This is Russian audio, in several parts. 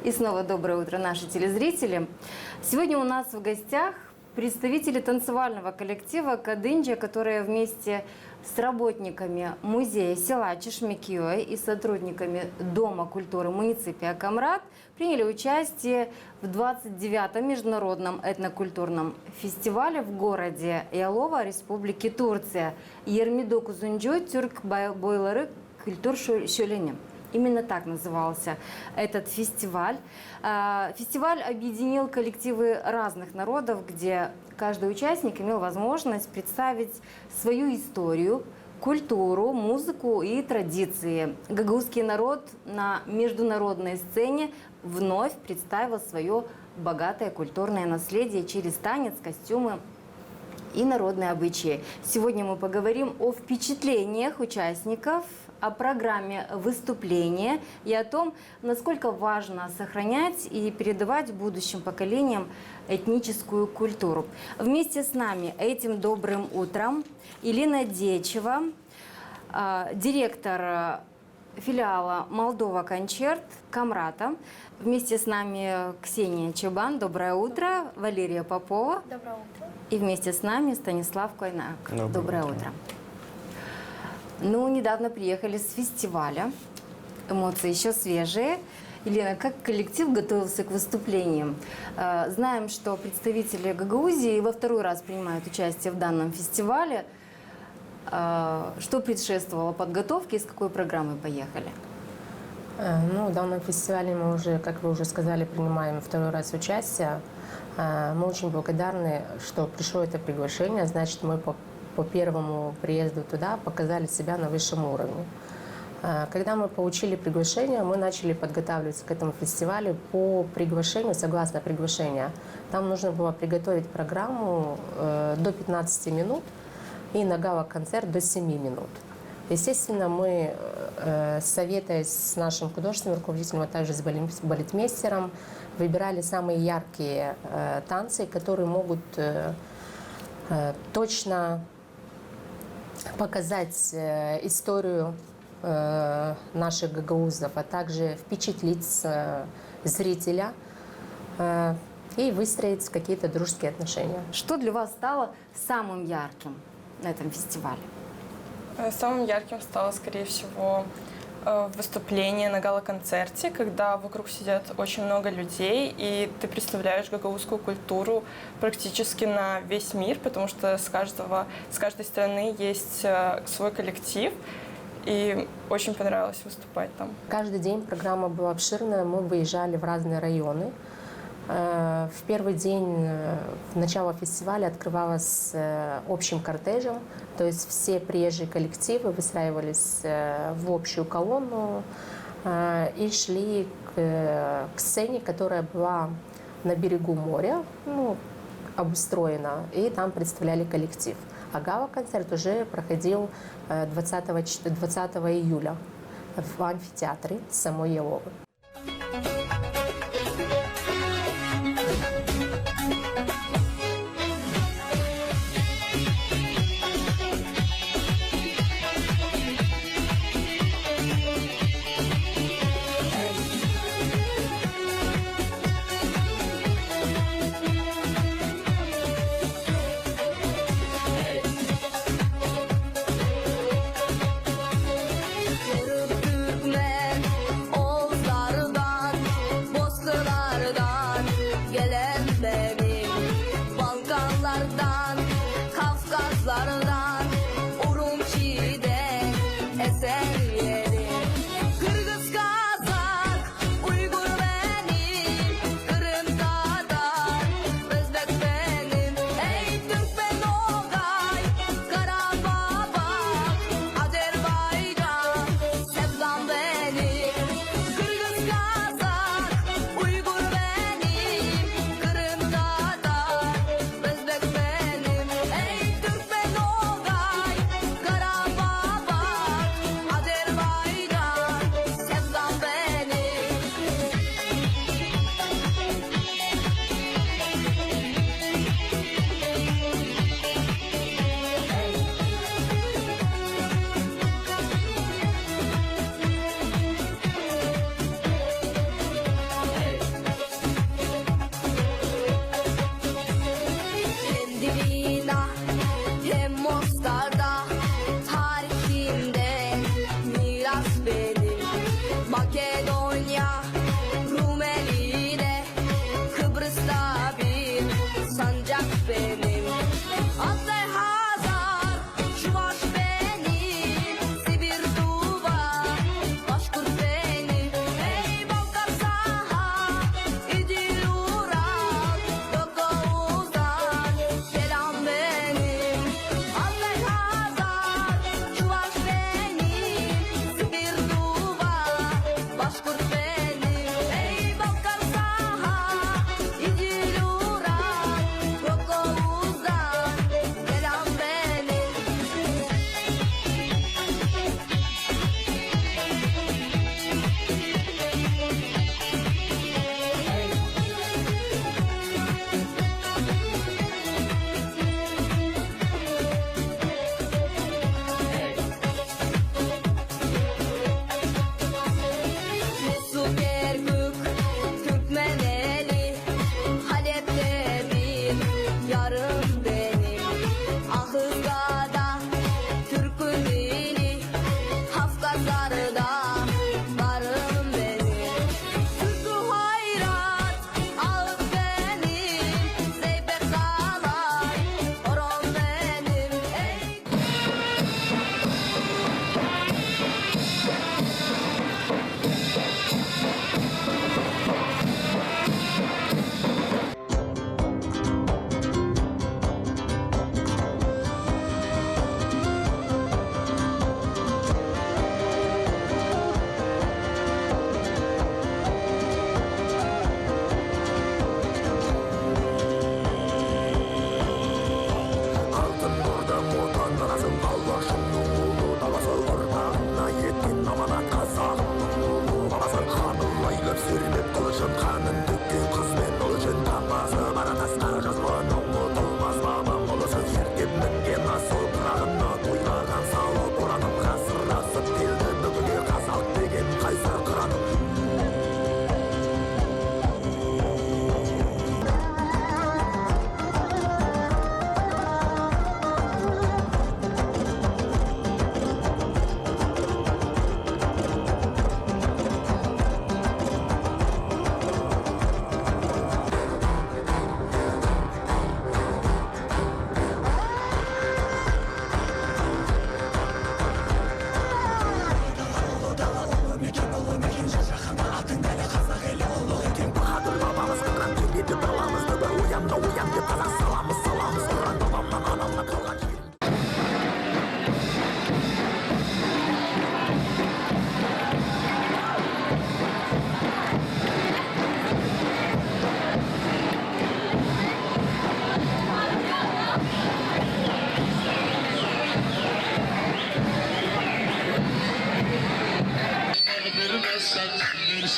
И снова доброе утро, наши телезрители. Сегодня у нас в гостях представители танцевального коллектива «Кадынджа», которые вместе с работниками музея села Чешмекиой и сотрудниками Дома культуры муниципия Камрат приняли участие в 29-м международном этнокультурном фестивале в городе Ялова, Республики Турция. Ермидок Узунджой Тюрк Бойлары Культур Шөлени. Именно так назывался этот фестиваль. Фестиваль объединил коллективы разных народов, где каждый участник имел возможность представить свою историю, культуру, музыку и традиции. Гагаузский народ на международной сцене вновь представил свое богатое культурное наследие через танец, костюмы и народные обычаи. Сегодня мы поговорим о впечатлениях участников, о программе выступления и о том, насколько важно сохранять и передавать будущим поколениям этническую культуру. Вместе с нами этим добрым утром Елена Дечева, директор филиала «Молдова Кончерт» Камрата. Вместе с нами Ксения Чабан, доброе утро, Валерия Попова. Доброе утро. И вместе с нами Станислав Койнак. Доброе утро. Ну, недавно приехали с фестиваля. Эмоции еще свежие. Елена, как коллектив готовился к выступлениям? Знаем, что представители Гагаузии во второй раз принимают участие в данном фестивале. Что предшествовало подготовке и с какой программой поехали? Ну, в данном фестивале мы уже, как вы уже сказали, принимаем второй раз участие. Мы очень благодарны, что пришло это приглашение. Значит, мы по первому приезду туда показали себя на высшем уровне. Когда мы получили приглашение, мы начали подготавливаться к этому фестивалю по приглашению, согласно приглашению. Там нужно было приготовить программу до 15 минут и на гала-концерт до 7 минут. Естественно, мы, советуясь с нашим художественным руководителем, а также с балетмейстером, выбирали самые яркие танцы, которые могут точно показать историю наших гагаузов, а также впечатлить зрителя и выстроить какие-то дружеские отношения. Что для вас стало самым ярким на этом фестивале? Самым ярким стало, скорее всего, выступление на гала-концерте, когда вокруг сидят очень много людей, и ты представляешь гагаузскую культуру практически на весь мир, потому что с каждой страны есть свой коллектив, и очень понравилось выступать там. Каждый день программа была обширная, мы выезжали в разные районы. В первый день начало фестиваля открывалось общим кортежем, то есть все приезжие коллективы выстраивались в общую колонну и шли к сцене, которая была на берегу моря, обустроена, и там представляли коллектив. А гала-концерт уже проходил 20 июля в амфитеатре самой Яловы.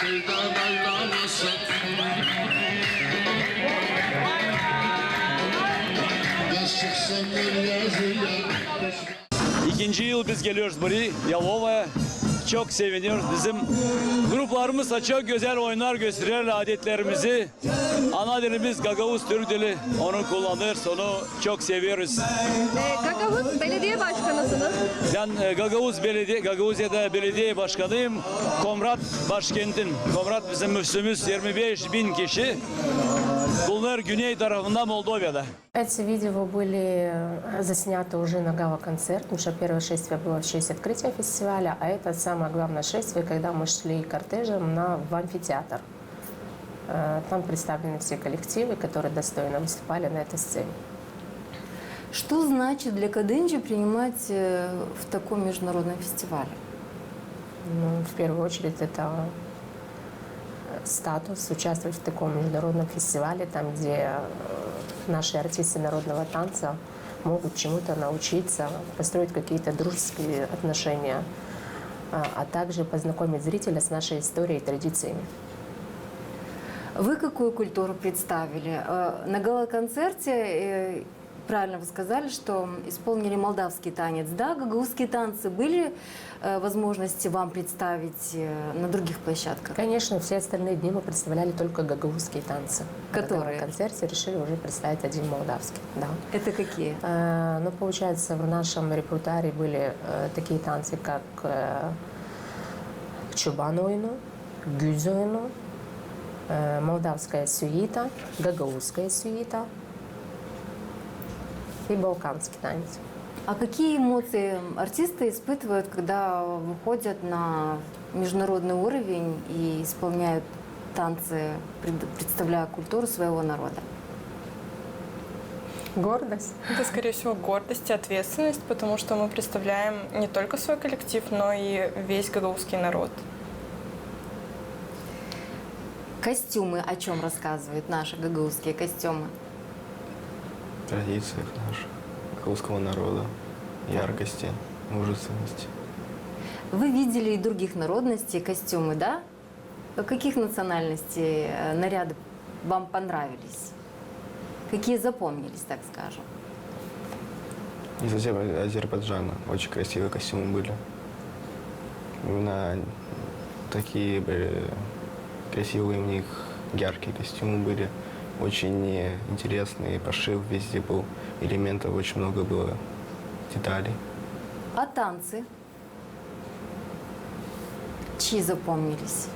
şeytan aynamasın. Yaş çıksam bir yazıya. İkinci yıl biz geliyoruz buraya, Yalova'ya. Çok seviniyoruz. Bizim gruplarımız da çok güzel oyunlar gösterirler adetlerimizi. Ana dilimiz Gagavuz Türk dili. Onu kullanırız, onu çok seviyoruz. Gagavuz Belediye Başkanısınız. Ben Gagavuzya'da belediye başkanıyım. Komrat başkentin. Komrat bizim nüfusumuz 25.000 kişi. Bunlar güney tarafında Moldova'da. Эти видео были засняты уже на гала-концерт, потому что первое шествие было в честь открытия фестиваля, а это самое главное шествие, когда мы шли кортежем в амфитеатр. Там представлены все коллективы, которые достойно выступали на этой сцене. Что значит для Кадынджи принимать в таком международном фестивале? Ну, в первую очередь это статус, участвовать в таком международном фестивале, там, где наши артисты народного танца могут чему-то научиться, построить какие-то дружеские отношения, а также познакомить зрителя с нашей историей и традициями. Вы какую культуру представили? На гала-концерте, правильно вы сказали, что исполнили молдавский танец, да? Гагаузские танцы были возможности вам представить на других площадках? Конечно, все остальные дни мы представляли только гагаузские танцы. Которые? На концерте решили уже представить один молдавский. Да. Это какие? Ну, получается, в нашем репертуаре были такие танцы, как чубан ойну, гюз ойну, молдавская сюита, гагаузская сюита и балканский танец. А какие эмоции артисты испытывают, когда выходят на международный уровень и исполняют танцы, представляя культуру своего народа? Гордость. Это, скорее всего, гордость и ответственность, потому что мы представляем не только свой коллектив, но и весь гагаузский народ. Костюмы о чем рассказывают наши гагаузские костюмы? Традициях наших, гагаузского народа, яркости, мужественности. Вы видели и других народностей костюмы, да? Каких национальностей наряды вам понравились? Какие запомнились, так скажем? Из Азербайджана очень красивые костюмы были. Именно такие были красивые у них, яркие костюмы были. Очень интересный пошив везде был, элементов очень много было, деталей. А танцы? Чьи запомнились?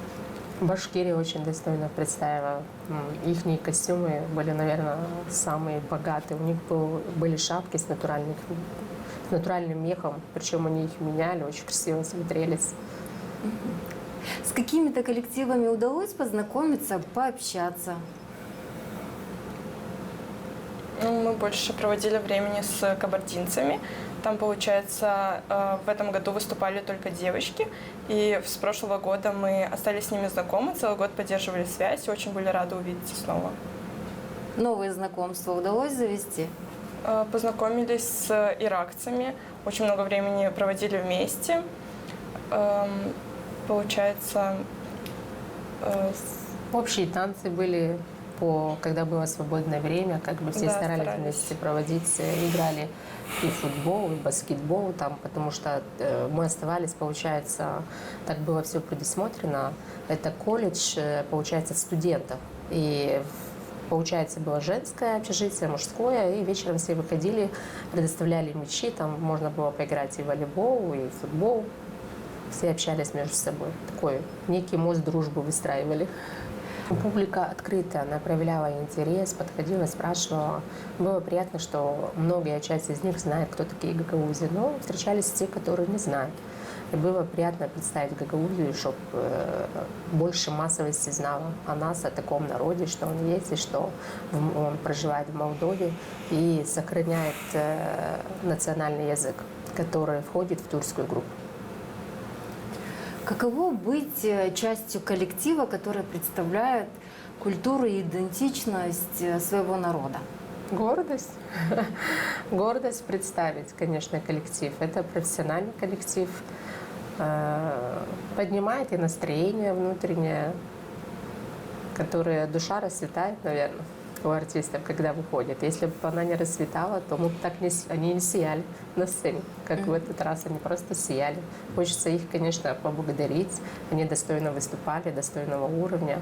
Башкирия очень достойно представила. Их костюмы были, наверное, самые богатые. У них были шапки с натуральным мехом, причем они их меняли, очень красиво смотрелись. С какими-то коллективами удалось познакомиться, пообщаться? Ну, мы больше проводили времени с кабардинцами. Там, получается, в этом году выступали только девочки. И с прошлого года мы остались с ними знакомы, целый год поддерживали связь и очень были рады увидеться снова. Новые знакомства удалось завести? Познакомились с иракцами, очень много времени проводили вместе. Получается... Общие танцы были, когда было свободное время, как бы все Да, старались старались. вместе проводить, играли и футбол, и баскетбол, там, потому что мы оставались, получается, так было все предусмотрено. Это колледж, получается, студентов. И получается, было женское общежитие, мужское, и вечером все выходили, предоставляли мячи, там можно было поиграть и в волейбол, и в футбол. Все общались между собой. Такой некий мост дружбы выстраивали. Публика открытая, она проявляла интерес, подходила, спрашивала. Было приятно, что многие часть из них знает, кто такие гагаузы, но встречались те, которые не знают. И было приятно представить Гагаузию, чтобы больше массовости знала о нас, о таком народе, что он есть, и что он проживает в Молдове и сохраняет национальный язык, который входит в тюркскую группу. Каково быть частью коллектива, который представляет культуру и идентичность своего народа? Гордость. Гордость представить, конечно, коллектив. Это профессиональный коллектив. поднимает и настроение внутреннее, которое душа расцветает, наверное, у артистов, когда выходят. Если бы она не расцветала, то мы бы так они не сияли на сцене, как в этот раз. Они просто сияли. Хочется их, конечно, поблагодарить. Они достойно выступали, достойного уровня.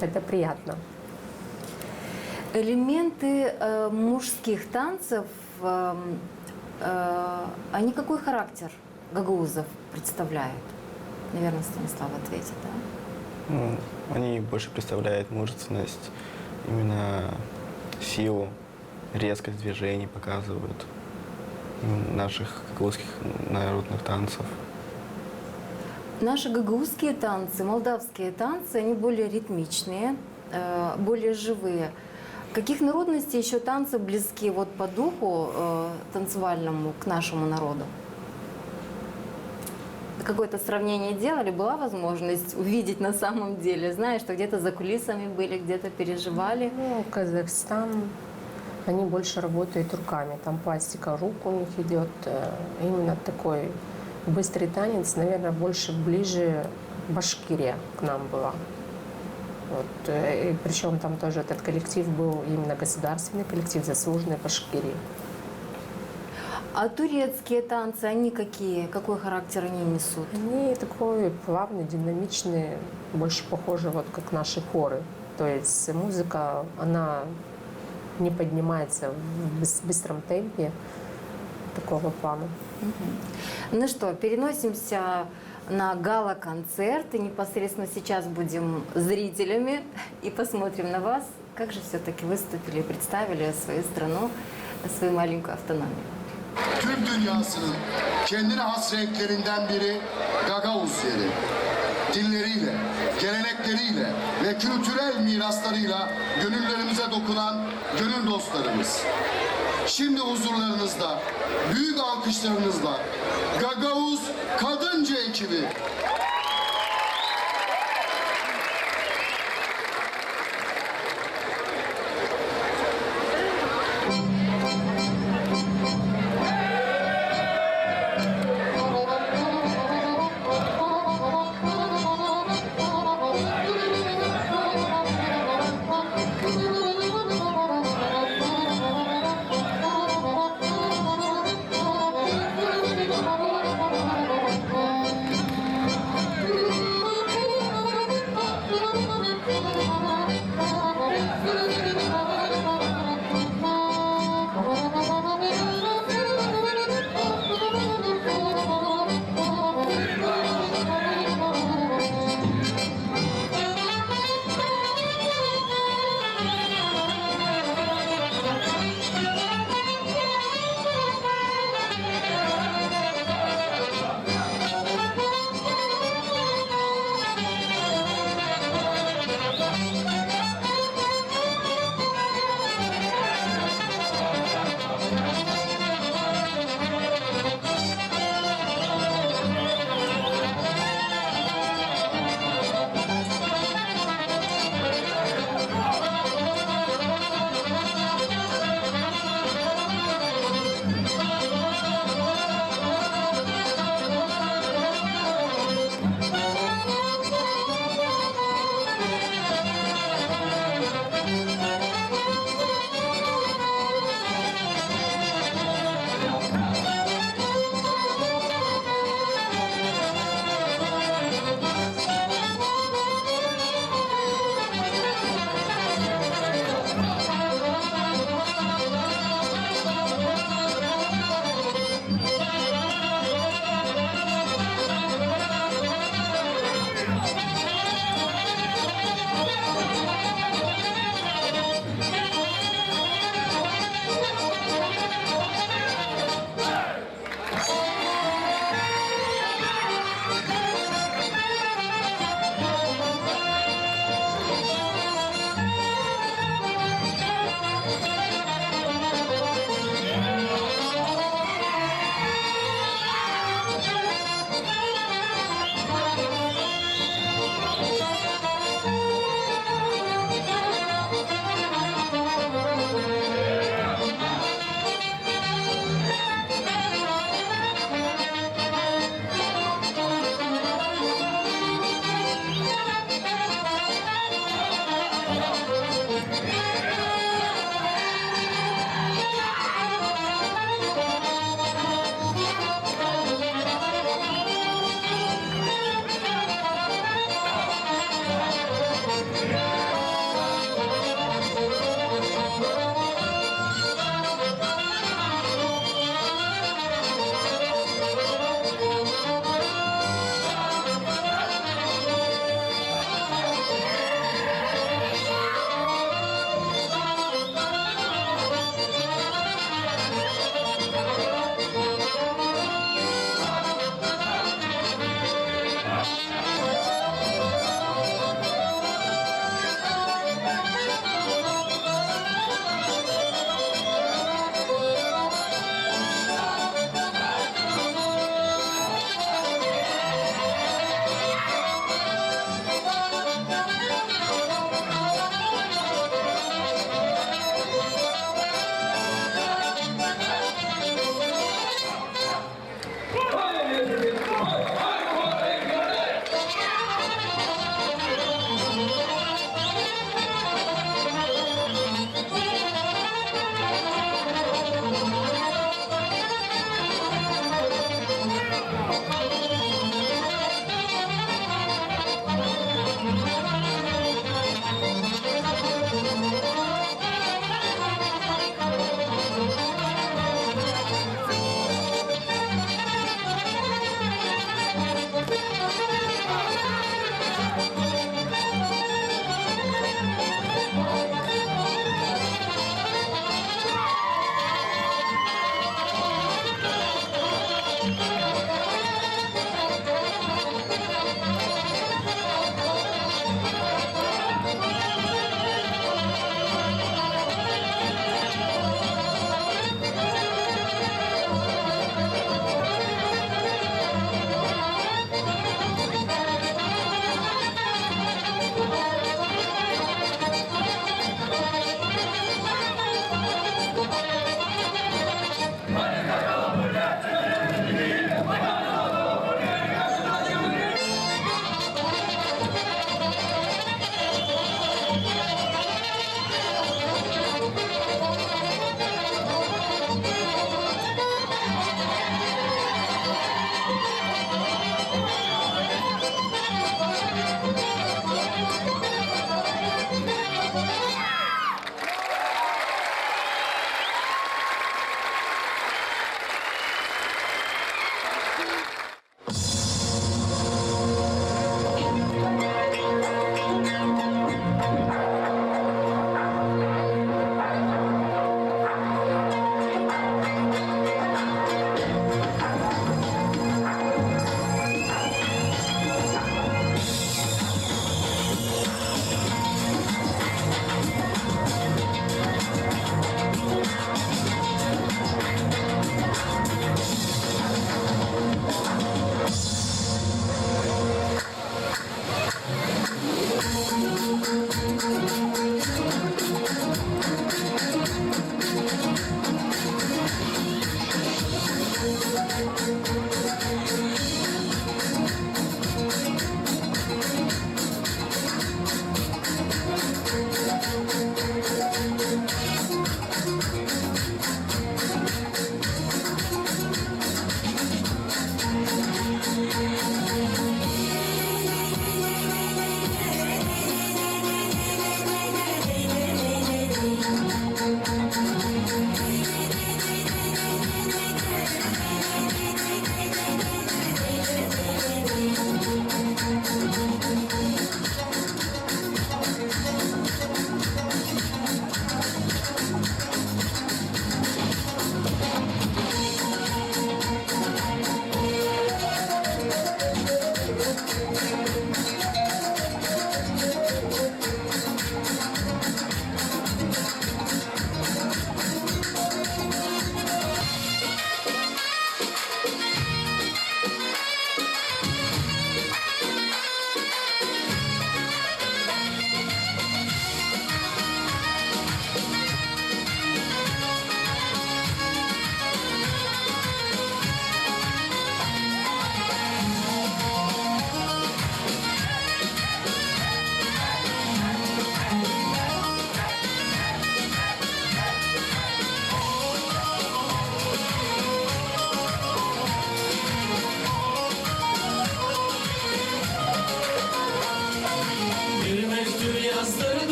Это приятно. Элементы мужских танцев, они какой характер гагаузов представляют? Наверное, Станислав ответит, да? Ну, они больше представляют мужественность, именно силу, резкость движений показывают наших гагаузских народных танцев. Наши гагаузские танцы, молдавские танцы, они более ритмичные, более живые. Каких народностей еще танцы близки вот по духу танцевальному к нашему народу? Какое-то сравнение делали? Была возможность увидеть на самом деле? Знаешь, что где-то за кулисами были, где-то переживали? Ну, Казахстан, они больше работают руками. Там пластика рук у них идет. Именно такой быстрый танец, наверное, больше ближе Башкирия к нам была. Вот. И причем там тоже этот коллектив был именно государственный коллектив, заслуженный Башкирии. А турецкие танцы, они какие? Какой характер они несут? Они такой плавный, динамичный, больше похожи вот как наши хоры. То есть музыка, она не поднимается в быстром темпе такого плана. Ну что, переносимся на гала-концерт. И непосредственно сейчас будем зрителями и посмотрим на вас. Как же все-таки выступили и представили свою страну, свою маленькую автономию. Türk dünyasının kendine has renklerinden biri Gagavuz yeri. Dilleriyle, gelenekleriyle ve kültürel miraslarıyla gönüllerimize dokunan gönül dostlarımız. Şimdi huzurlarınızda büyük alkışlarınızla Gagavuz Kadınca ekibi.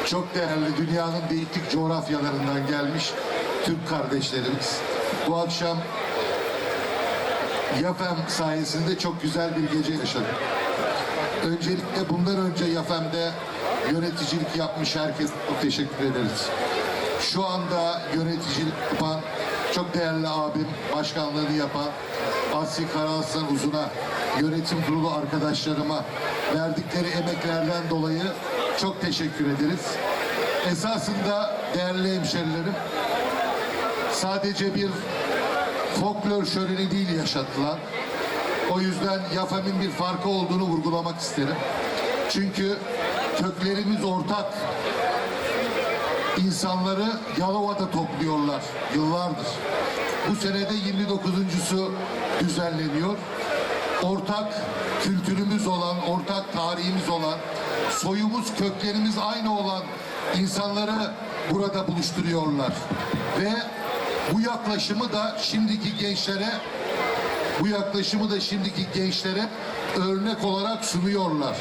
Çok değerli dünyanın değişik coğrafyalarından gelmiş Türk kardeşlerimiz. Bu akşam YAFEM sayesinde çok güzel bir gece yaşadık. Öncelikle bundan önce YAFEM'de yöneticilik yapmış herkese çok teşekkür ederiz. Şu anda yöneticilik yapan çok değerli abim, başkanlığını yapan Asli Karahasan Uzun'a, yönetim kurulu arkadaşlarıma verdikleri emeklerden dolayı çok teşekkür ederiz. Esasında değerli hemşerilerim, sadece bir folklor şöleni değil yaşattılar. O yüzden YAFEM'in bir farkı olduğunu vurgulamak isterim. Çünkü köklerimiz ortak. İnsanları Yalova'da topluyorlar yıllardır. Bu senede 29.'su düzenleniyor. Ortak kültürümüz olan, ortak tarihimiz olan, soyumuz, köklerimiz aynı olan insanları burada buluşturuyorlar. Ve bu yaklaşımı da şimdiki gençlere örnek olarak sunuyorlar.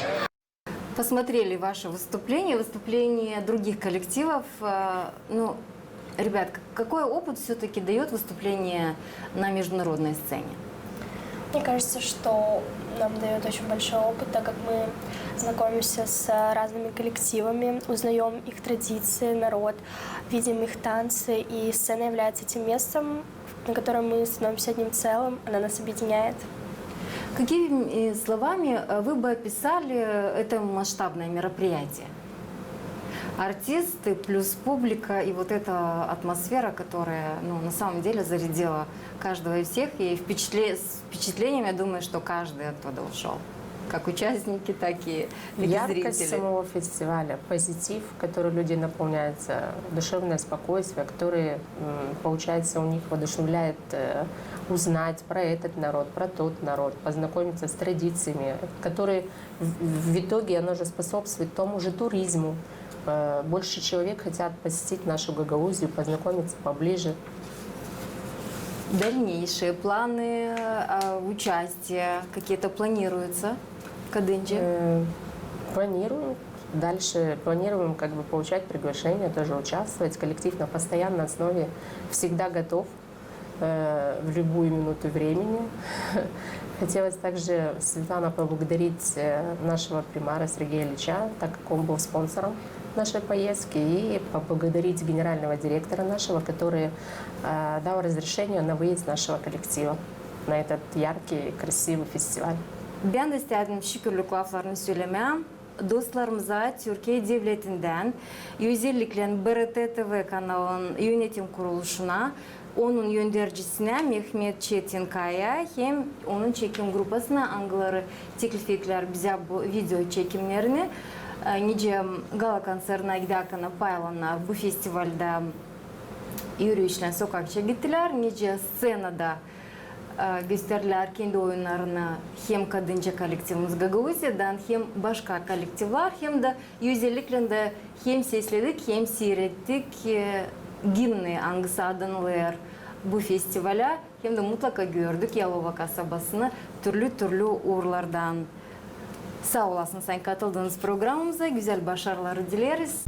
Посмотрели ваше выступление других коллективов. Ну, ребят, какой опыт все-таки дает выступление на международной сцене? Мне кажется, что нам дает очень большой опыт, так как мы знакомимся с разными коллективами, узнаем их традиции, народ, видим их танцы, и сцена является тем местом, на котором мы становимся одним целым, она нас объединяет. Какими словами вы бы описали это масштабное мероприятие? Артисты плюс публика и вот эта атмосфера, которая на самом деле зарядила каждого из всех. И с впечатлением, я думаю, что каждый оттуда ушел. Как участники, так и Яркость зрители. самого фестиваля, позитив, который люди наполняются, душевное спокойствие, которое, получается, у них воодушевляет узнать про этот народ, про тот народ, познакомиться с традициями, которые в итоге оно же способствует тому же туризму. Больше человек хотят посетить нашу Гагаузию, познакомиться поближе. Дальнейшие планы участия какие-то планируются в Кадынже? Планируем. Дальше планируем получать приглашения, тоже участвовать. Коллектив на постоянной основе всегда готов в любую минуту времени. Хотелось также, Светлана, поблагодарить нашего примара Сергея Ильича, так как он был спонсором нашей поездки, и поблагодарить генерального директора нашего, который дал разрешение на выезд нашего коллектива на этот яркий, красивый фестиваль. Ben de istedim şükürlük laflarını söylemem. Dostlarımıza Türkiye Devleti'nden, özellikle BRT TV kanalının yönetim kuruluşuna, onun yöneticisine Mehmet Çetinkaya hem onun çekim grupasına Angları teklif ettiler bize bu video çekimlerini. Nice gala konserine giderken paylanlar bu festivalde yürüyüşle sokakça gittiler. Nice scenada gösterdiler kendi oyunlarını hem Kadınca kolektifimiz Gagauzya'dan hem başka kolektifler hem de özellikle de hem sesledik hem seyrettik gimni hangisi adınlar bu festivale hem de mutlaka gördük Yalova kasabasını türlü uğurlardan. Sağ olasın sen katıldığınız programımıza. Güzel başarılar dileriz.